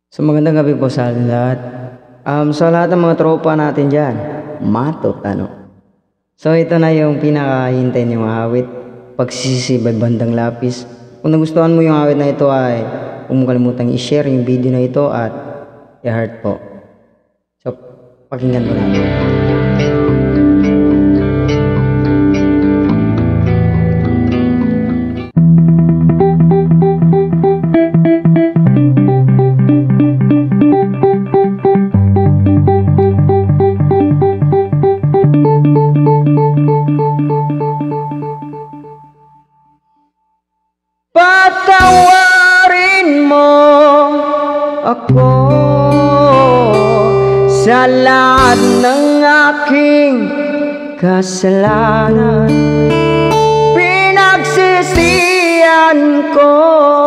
So magandang gabi po sa lahat. Sa lahat ng mga tropa natin dyan, matot ano. So ito na yung pinakahintay niyong awit, Pagsisibay Bandang Lapis. Kung nagustuhan mo yung awit na ito ay huwag mo kalimutang i-share yung video na ito at i-heart po. So pakinggan mo natin. Patawarin mo ako sa lahat ng aking kasalanan. Pinagsisihan ko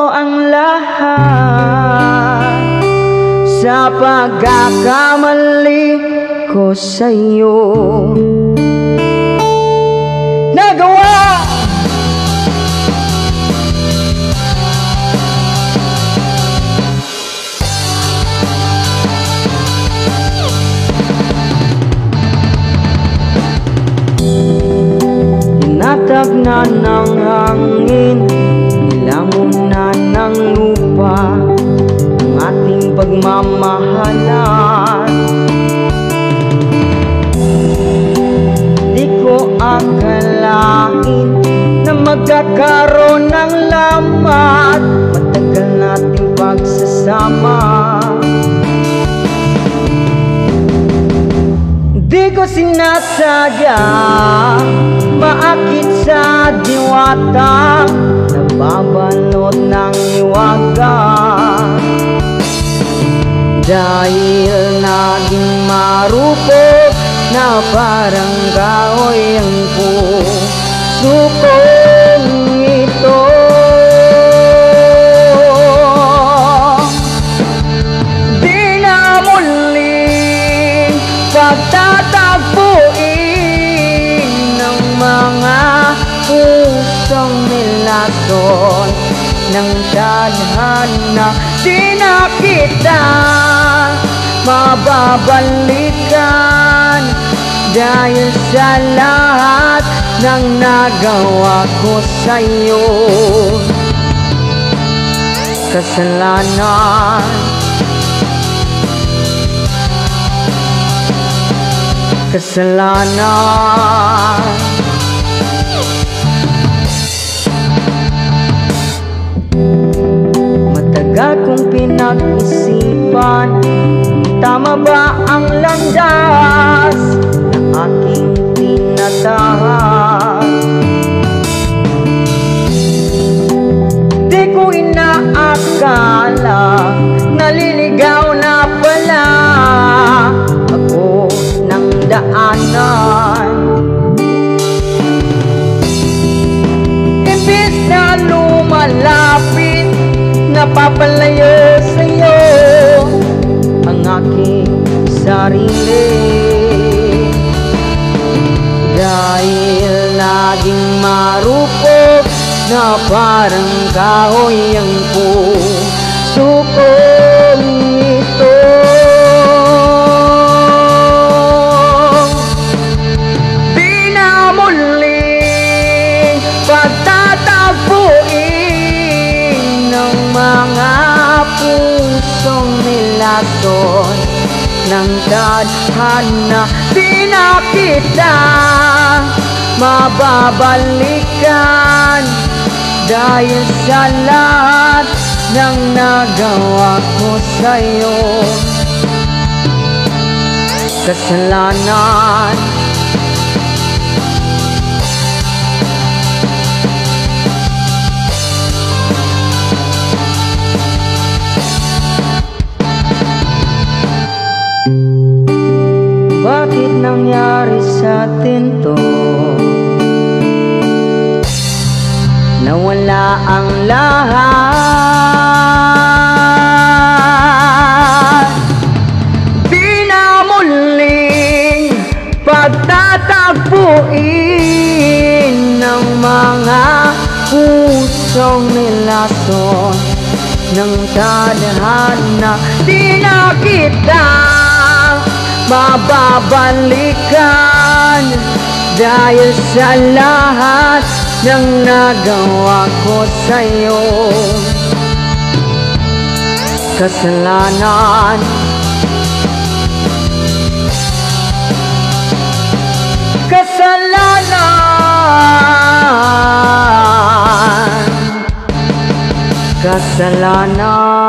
ang lahat sa pagkakamali ko sa'yo. Nagawa Natag na ng hangin, nilamon na ng lupa ang ating pagmamahalan. Di ko akalain na magkakaroon ng lamat matagal nating pagsasama. Di ko sinasadya maakit sa diwata, nababalot ng iwaga. Dahil naging marupok na parang kahoy ang puso kong ito. Di na muling pagtatagpuin ng mga pusong nilason ng tadhana. Di na kita mababalikan dahil sa lahat ng nagawa ko sa'yo. Kasalanan, kasalanan. Matagal kong pinag-isipan, tama ba ang landas na aking tinatahak? Di ko inaakala, naliligaw na pala ako ng daanan. Imbis na lumalapit, napapalayo sa'yo ang aking sarili. Dahil laging marupok na parang kahoy ang puso kong ito. Di na muling pagtatagpuin ng mga pusong nilason ng tadhana. Di na kita mababalikan dahil sa lahat ng nagawa ko sa'yo. Kasalanan, bakit nangyari sa atin to? Nawala ang lahat. Di na muling pagtatagpuin ng mga pusong nilason ng sa tadhana, di na kita mababalikan. Dahil sa lahat ng nagawa ko sa'yo, kasalanan, kasalanan, kasalanan.